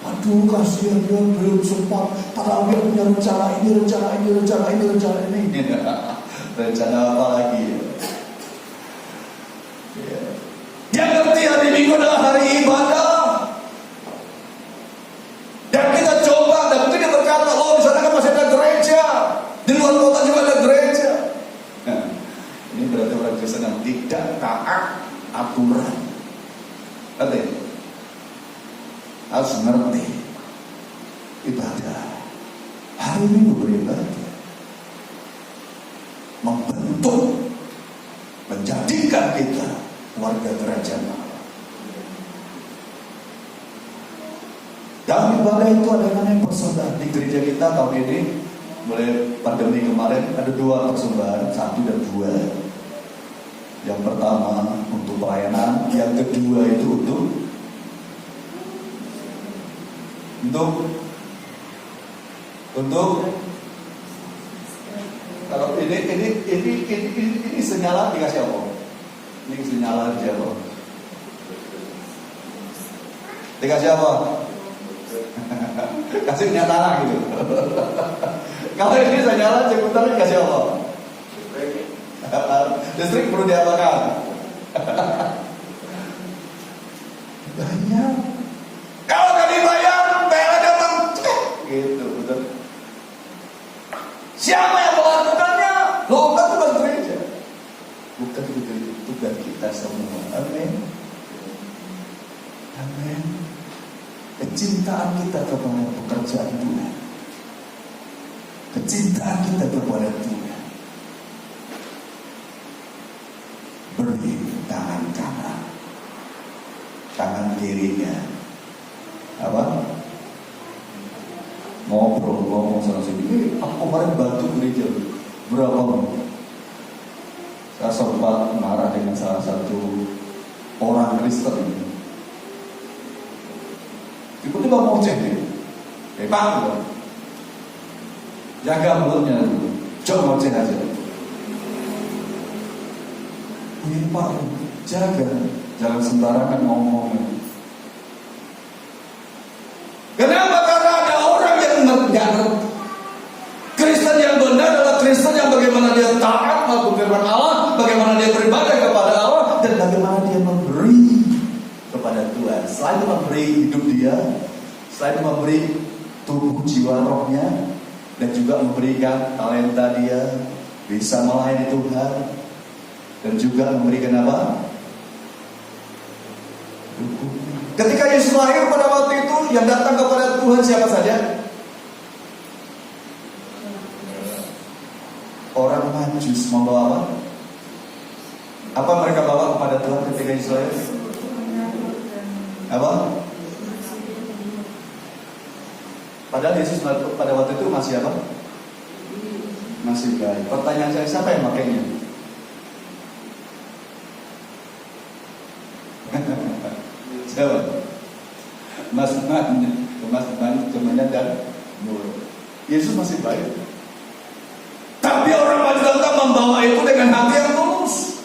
Aduh kasihan dia belum sempat, padahal dia punya rencana ini. Rencana apa lagi? Ya. Dia ngerti hari Minggu adalah hari ibadah. Dan kita coba, dan mungkin dia berkata, oh di sana kan masih ada gereja, di luar kota juga ada gereja. Nah, ini berarti orang Kristen yang tidak taat aturan. Ngerti? Harus ngerti ibadah. Hari Minggu beribadah, membentuk, menjadikan kita warga kerajaan Allah. Dan ibadah itu ada yang persembahan. Di gereja kita tahun ini, mulai pandemi kemarin, ada 2 persembahan, 1 dan 2. Yang pertama untuk pelayanan, yang kedua itu untuk kalau ini senyalan dikasih apa? Ini senyalan dia apa? Dikasih apa? Kasih nyata gitu. Kalau ini senyalan sebentar dikasih apa? Listrik perlu diapakan? Banyak. Kalau gak dibayar, PLN datang. Gitu, betul. Siapa yang melakukannya? Loh, kan bukan gereja. Bukan gereja, tugas kita semua. Amin. Amin. Kecintaan kita kepada pekerjaan Tuhan, kecintaan kita kepada Tuhan, beri tangan kanan, tangan kirinya apa? Ngomong sama sini. Aku kemarin bantu gereja berapa? Saya sempat marah dengan salah satu orang Kristen ini. Tiba-tiba mau cek dia. Pak, jaga mulutnya dulu. Coba mau cek aja. Ini Pak, jaga. Jangan sembarangan ngomong. Kenapa? Karena ada orang yang nggak ngerti. Kristen yang benar adalah Kristen yang bagaimana dia taat melakukan firman Allah, bagaimana dia beribadah kepada Allah, dan bagaimana dia memberi kepada Tuhan. Selain memberi hidup dia, selain memberi tubuh jiwa rohnya, dan juga memberikan talenta dia bisa melayani Tuhan, dan juga memberikan apa? Ketika Yesus lahir pada waktu itu, yang datang kepada Tuhan siapa saja? Orang Majus membawa apa? Apa mereka bawa kepada Tuhan ketika Yesus lahir? Apa? Padahal Yesus pada waktu itu masih apa? Masih bayi. Pertanyaan saya, siapa yang makainya? Siapa? Mas temannya dan mulut. Yesus masih bayi. Tapi orang Majus datang membawa itu dengan hati yang tulus.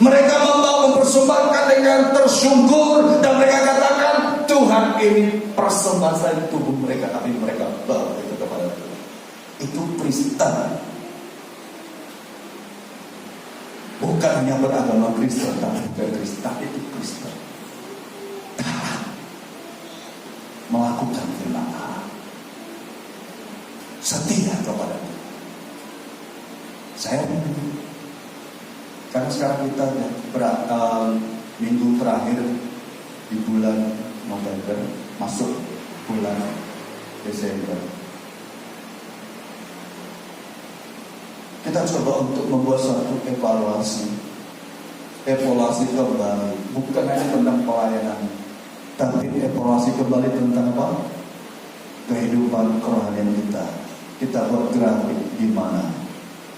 Mereka mempersembahkan dengan tersungkur, dan mereka katakan, Tuhan ini persembahan selain tubuh mereka, tapi mereka bawa itu kepada Tuhan. Itu Kristen. Bukan hanya beragama Kristen, tapi bukan Kristen, tapi itu Kristen. Melakukan firman Allah, setia kepada Tuhan. Saya karena sekarang kita minggu terakhir di bulan November, masuk bulan Desember. Kita coba untuk membuat suatu evaluasi kembali, bukan hanya tentang pelayanan, tapi evaluasi kembali tentang apa? Kehidupan kerohanian kita. Kita buat grafik di mana?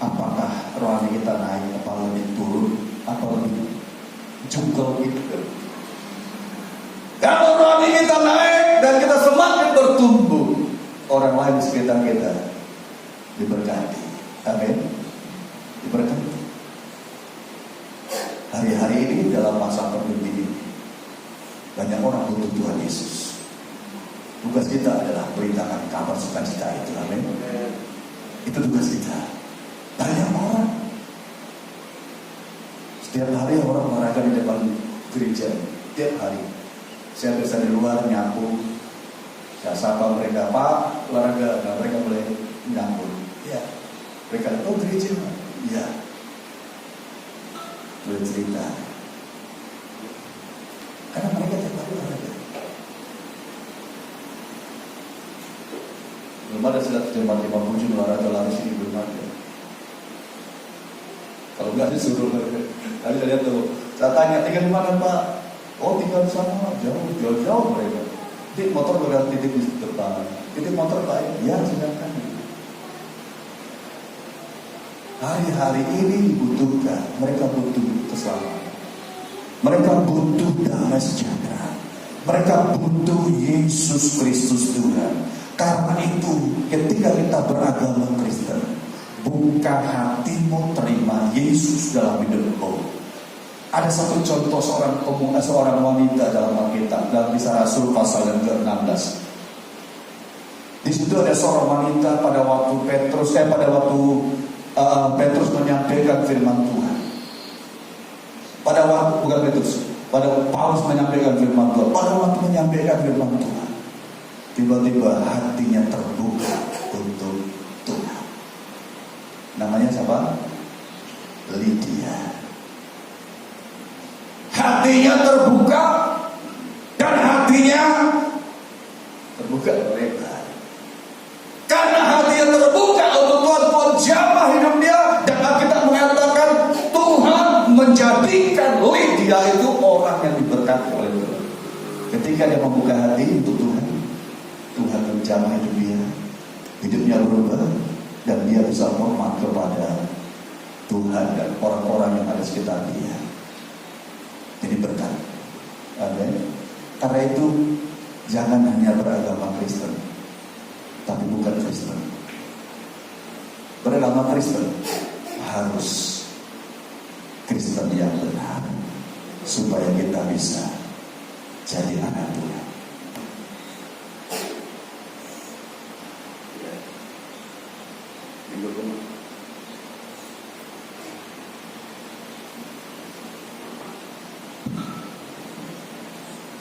Apakah rohani kita naik, apa lebih turun, apa lebih jungkel gitu? Kalau rohani kita naik dan kita semakin bertumbuh, orang lain di sekitar kita diberkati. Amin. Diberkati. Hari-hari ini dalam masa pandemi ini, Banyak orang butuh Tuhan Yesus. Tugas kita adalah beritakan kabar sukacita itu. Amin. Itu tugas kita. Banyak orang. Setiap hari orang olahraga di depan gereja. Setiap hari. Saya bisa di luar nyapu. Saya sapa mereka, Pak, olahraga. Nah, mereka boleh nyapu. Ya. Mereka, oh gereja. Ya. Bercerita. Karena mereka tiap hari olahraga. Belum ada silat jemaat 57 olahraga lari sini, belum ada. Kalau enggak disuruh. Tadi saya lihat tuh, saya tanya, tinggal di mana Pak? Oh tinggal di sana, jauh mereka. Titik motor berada titik di depan. Titik motor baik, ya sedangkan. Hari-hari ini dibutuhkan, mereka butuh keselamatan. Mereka butuh damai sejahtera. Mereka butuh Yesus Kristus Tuhan. Karena itu, ketika kita beragama Kristen, buka hatimu, terima Yesus dalam hidupmu. Ada satu contoh seorang wanita dalam Alkitab, dalam Kisah Rasul pasal yang ke-16. Di situ ada seorang wanita pada waktu Petrus menyampaikan firman Tuhan. Pada Paulus menyampaikan firman Tuhan. Pada waktu menyampaikan firman Tuhan, tiba-tiba hatinya terbuka untuk Tuhan. Namanya siapa? Lydia. Hatinya terbuka dan hatinya terbuka lebar. Karena hatinya terbuka untuk Tuhan jamah hidup dia, dan Alkitab mengatakan Tuhan menjadikan Lydia itu orang yang diberkati oleh Tuhan. Ketika dia membuka hati untuk Tuhan, Tuhan menjamah hidup dia, hidupnya berubah, dan dia bisa hormat kepada Tuhan dan orang-orang yang ada sekitar dia. Ini berkat. Amin. Karena itu jangan hanya beragama Kristen, tapi bukan Kristen. Beragama Kristen harus Kristen yang benar, supaya kita bisa jadi anak Tuhan.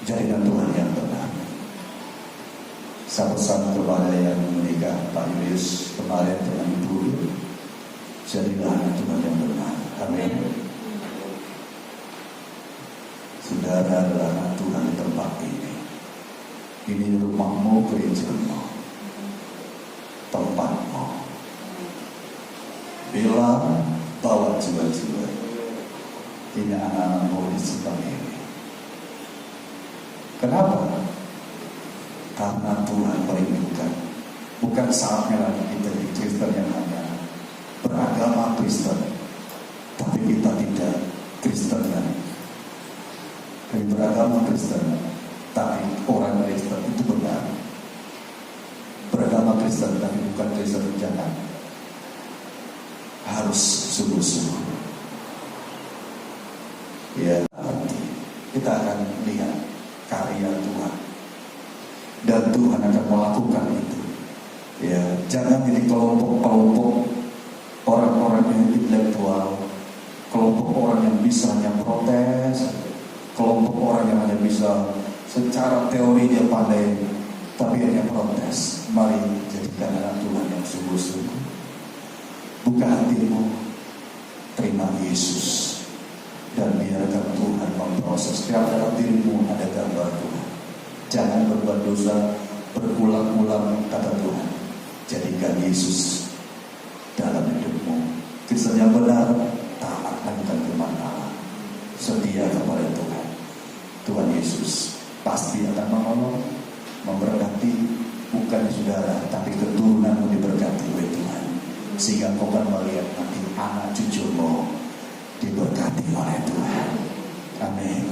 Jadikan Tuhan yang benar. Saya pesan kepada yang menikah, Pak Julius kemarin dengan Ibu, jadilah anak Tuhan yang benar. Amin. Saudara adalah anak Tuhan di tempat ini. Ini rumahmu, gerejamu, tempatmu. Bila bawa jiwa-jiwa, ini anak-anakmu di sekitar ini. Kenapa? Karena Tuhan merindukan. Bukan saatnya lagi kita di Kristen yang hanya beragama Kristen, tapi kita tidak Kristen kan? Kita beragama Kristen, tapi orang Kristen itu benar. Beragama Kristen tapi bukan Kristen, jangan. Harus sungguh-sungguh. Ya, nanti kita akan lihat karya Tuhan, dan Tuhan akan melakukan itu. Ya, jangan jadi kelompok-kelompok orang-orang yang intelektual, kelompok orang yang bisa hanya protes, kelompok orang yang hanya bisa secara teori dia pandai, tapi hanya protes. Mari jadikan anak Tuhan yang sungguh-sungguh. Buka hatimu, terima Yesus, dan biarkan Tuhan memproses. Setiap dalam dirimu ada gambar Tuhan. Jangan berbuat dosa berulang-ulang, kata Tuhan. Jadikan Yesus dalam hidupmu. Kristen yang benar, taat akan firman Allah, setia kepada Tuhan. Tuhan Yesus pasti akan menolong, memberkati, bukan saudara, tapi keturunanmu diberkati oleh Tuhan, sehingga kau akan melihat nanti anak cucumu diberkati oleh Tuhan. Amin.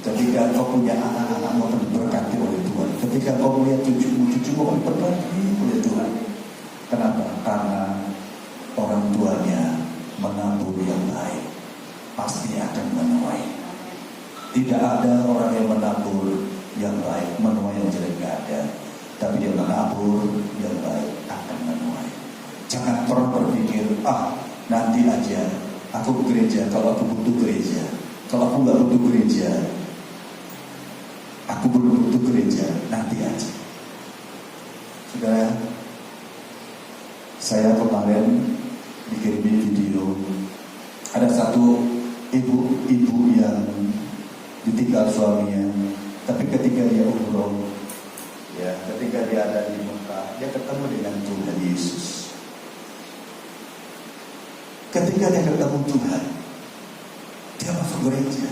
Ketika kau punya anak-anakmu akan diberkati oleh Tuhan. Ketika kau melihat cucumu akan diberkati oleh Tuhan. Kenapa? Karena orang tuanya menabur yang baik, pasti akan menuai. Tidak ada orang yang menabur menabur yang baik akan menuai. Jangan pernah berpikir, nanti aja aku ke gereja kalau aku butuh gereja. Kalau aku nggak butuh gereja, aku belum butuh gereja, nanti aja. Saudara, saya kemarin dikirimi video, ada satu ibu yang ditinggal suaminya, tapi ketika dia umroh, ketika dia ada di Mekah, dia ketemu dengan Tuhan Yesus. Ketika dia ketemu Tuhan, dia masuk gereja.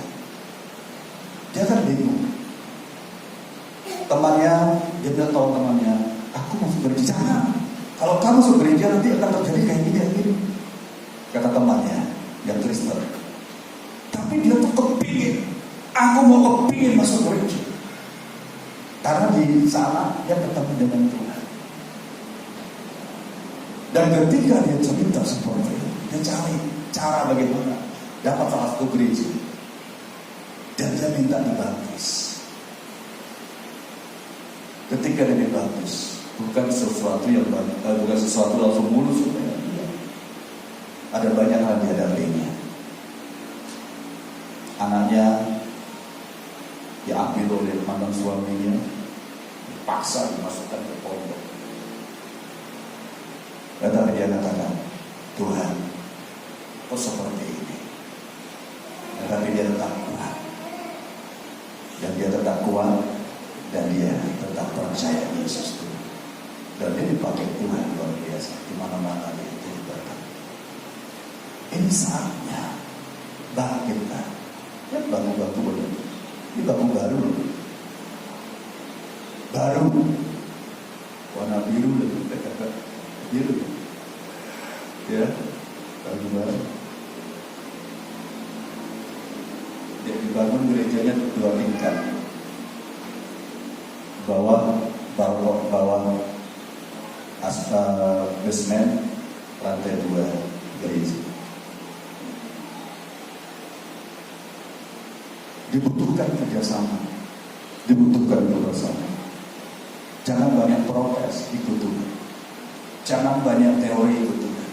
Dia kan bingung. Temannya, dia bilang tahu temannya, aku masuk gereja. Jangan. Kalau kamu masuk gereja nanti akan terjadi kayak gini. Kata temannya yang Kristen. Tapi dia tuh kepingin. Aku mau kepingin masuk gereja. Karena di sana dia ketemu dengan Tuhan. Dan ketika dia cerita seperti itu, dia cari cara bagaimana dapat salah satu gereja. Dan dia minta dibaptis. Ketika dia dibaptis, bukan sesuatu langsung mulus. Ada banyak hal dihadapinya. Anaknya diambil oleh mantan suaminya, dipaksa dimasukkan ke pondok. Tetapi dia katakan, Tuhan, kok seperti ini? Tetapi dia tetap kuat. Dan dia tetap kuat. Dan dia tetap percaya Yesus itu. Dan dia dipakai Tuhan luar biasa. Di mana-mana dia jadi berkat. Ini saatnya bagi kita. Lihat batu-batu ini. Ini batu baru. Baru. Warna biru lebih dekat. Biru. Ya. Batu baru. Dia dibangun gerejanya 2 tingkat. Bawah basement, lantai 2 gereja. Dibutuhkan kerjasama, dibutuhkan bersama. Jangan banyak protes, ikut Tuhan. Jangan banyak teori, ikut Tuhan.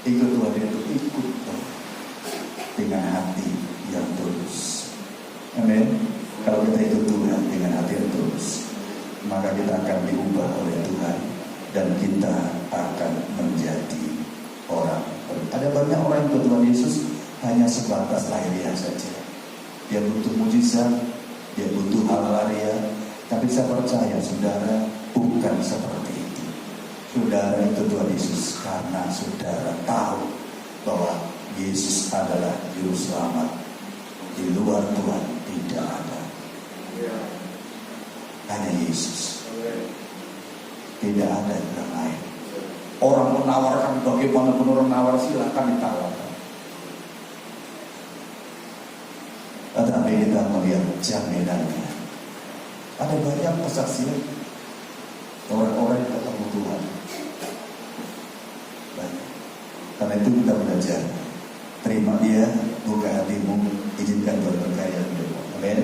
Ikut Tuhan itu ikut Tuhan dengan hati yang tulus. Amin. Kalau kita ikut Tuhan dengan hati yang tulus, maka kita akan diubah oleh Tuhan dan kita akan menjadi orang. Ada banyak orang yang ikut Tuhan Yesus hanya sebatas lahiriah saja. Dia butuh mujizat, dia butuh halaria, tapi saya percaya saudara bukan seperti itu. Saudara ikut Tuhan Yesus karena saudara tahu bahwa Yesus adalah juru selamat. Di luar Tuhan tidak ada. Hanya Yesus. Tidak ada yang lain. Orang menawarkan bagaimanapun orang nawar, silakan ditawarkan. Tetapi kita melihat jaminannya. Ada banyak kesaksian orang-orang yang ketemu Tuhan. Banyak. Karena itu kita belajar. Terima dia, buka hatimu, izinkan Tuhan berkarya di hidupmu. Amin.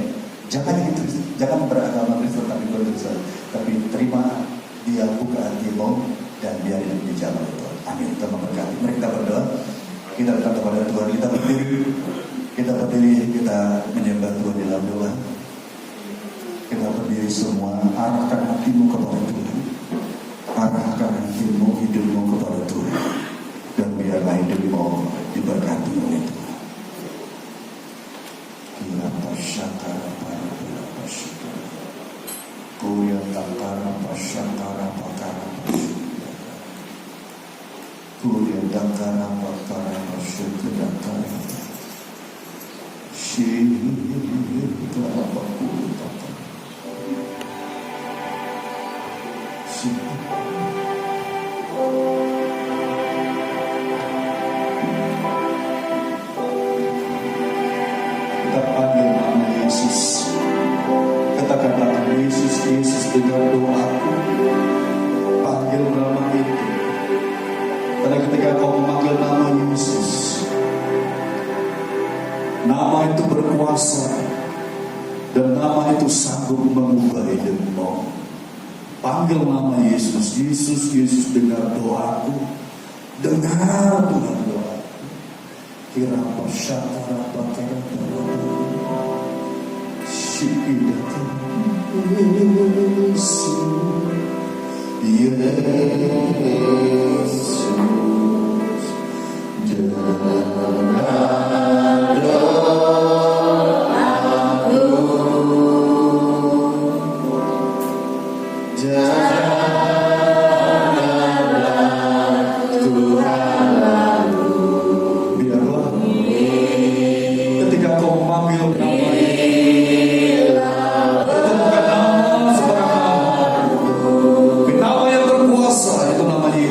Jangan beragama Kristen tapi berdosa. Tapi terima dia, buka hatimu, dan biar hidup di jalan Tuhan. Amin. Kita memberkati. Mari kita berdoa. Kita datang kepada Tuhan. Kita berdiri, kita menyembah Tuhan di dalam doa. Kita berdiri semua. Arahkan hatimu kepada Tuhan. Arahkan hatimu, hidupmu kepada Tuhan. Dan biarlah hidupmu diberkati oleh Tuhan. Kira pasyakara para kira pasyakara. Kuya takara pasyakara pakara pasyakara. Kuya takara pakara pasyakara. Shita pakuta. Shita. Kita panggil nama Yesus. Katakanlah Yesus, Yesus dengar doaku. Panggil nama itu. Karena ketika kau memanggil nama Yesus, nama itu berkuasa dan nama itu sanggup mengubah hidupmu. Panggil nama Yesus. Yesus, Yesus, dengar doaku. Dengar Tuhan doaku. Kira persyakara bakara Sikidatun Yesus, Yesus, dengar doaku, janganlah Tuhan lalu. Biarlah ketika kau memanggil nama itu bukan nama sembarang nama, nama yang berkuasa, itu nama Yesus.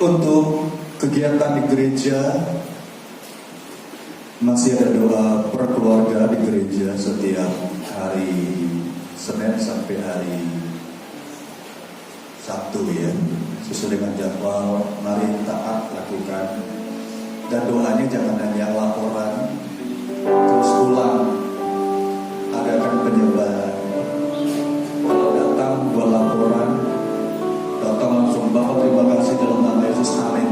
Untuk kegiatan di gereja, masih ada doa per keluarga di gereja setiap hari Senin sampai hari Sabtu ya, sesuai dengan jadwal. Mari taat lakukan, dan doanya jangan hanya laporan terus pulang, adakan penyebaran. Kalau datang buat laporan, datang langsung Bapak terima kasih dalam nama Yesus, amin,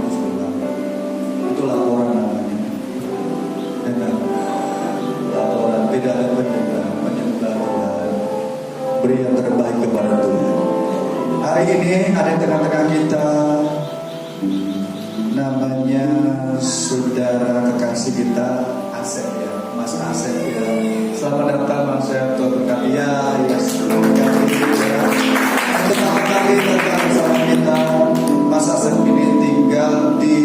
itu laporan namanya. Dan laporan tidak ada penyebaran, beri yang terbaik kepada Tuhan. Hari ini ada di tengah-tengah kita, namanya saudara kekasih kita Asep ya, Mas Asep ya. Selamat datang Mas Asep, Tuhan berkati ya. Pertama kali datang bersama kita. Mas Asep ini tinggal di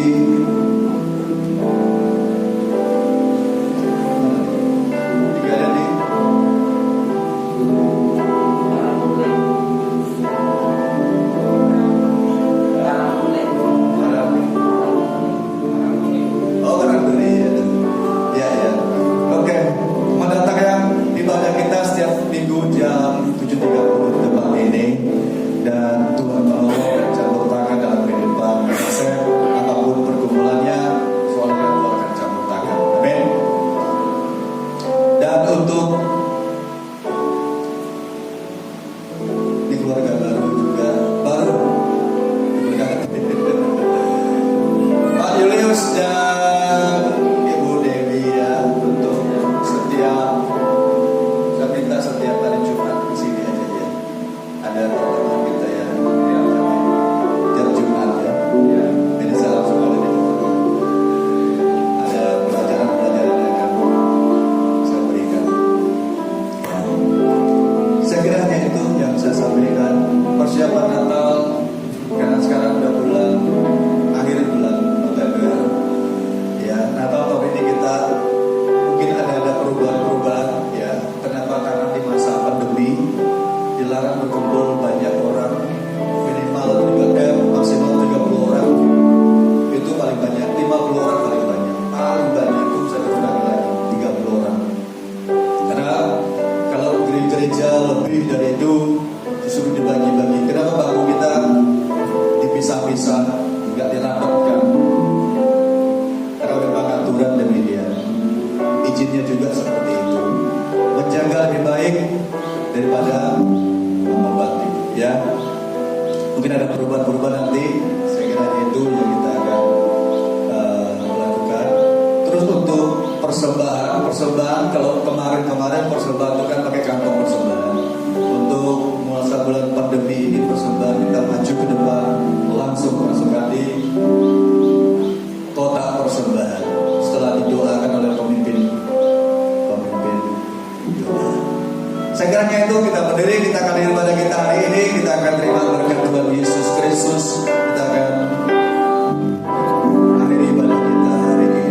persembahan. Kalau kemarin persembahan itu kan pakai kantong persembahan. Untuk masa bulan pandemi ini persembahan kita maju ke depan, langsung masukkan di kotak persembahan setelah didoakan oleh pemimpin doa. Saya kiranya itu kita berdiri, kita akan ibadah kita hari ini, kita akan terima berkat Tuhan Yesus Kristus, kita akan akhiri ibadah kita hari ini.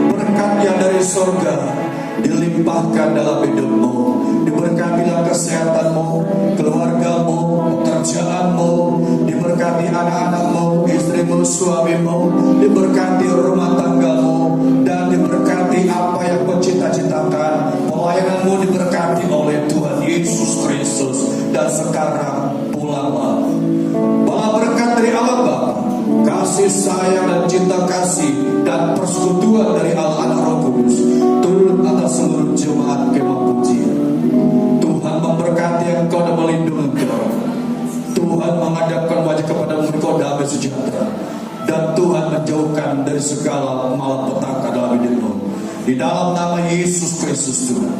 berkat yang dari surga dilimpahkan dalam hidupmu. Diberkatilah kesehatanmu, keluargamu, pekerjaanmu, diberkati anak-anakmu, istrimu, suamimu, diberkati rumah tanggamu, dan diberkati apa yang kau cita-citakan. Pelayananmu diberkati oleh Tuhan Yesus Kristus. Dan sekarang pulanglah. Bawa berkat dari Allah Bapa, kasih sayang dan cinta kasih dan persekutuan dari Allah Anak Roh Kudus turun atas seluruh jemaat Kemah Pujian. Tuhan memberkati engkau dan melindungi engkau. Tuhan menghadapkan wajah kepadamu, engkau damai sejahtera, dan Tuhan menjauhkan dari segala malapetaka dalam hidupmu. Di dalam nama Yesus Kristus Tuhan,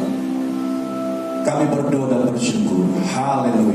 kami berdoa dan bersyukur. Haleluya.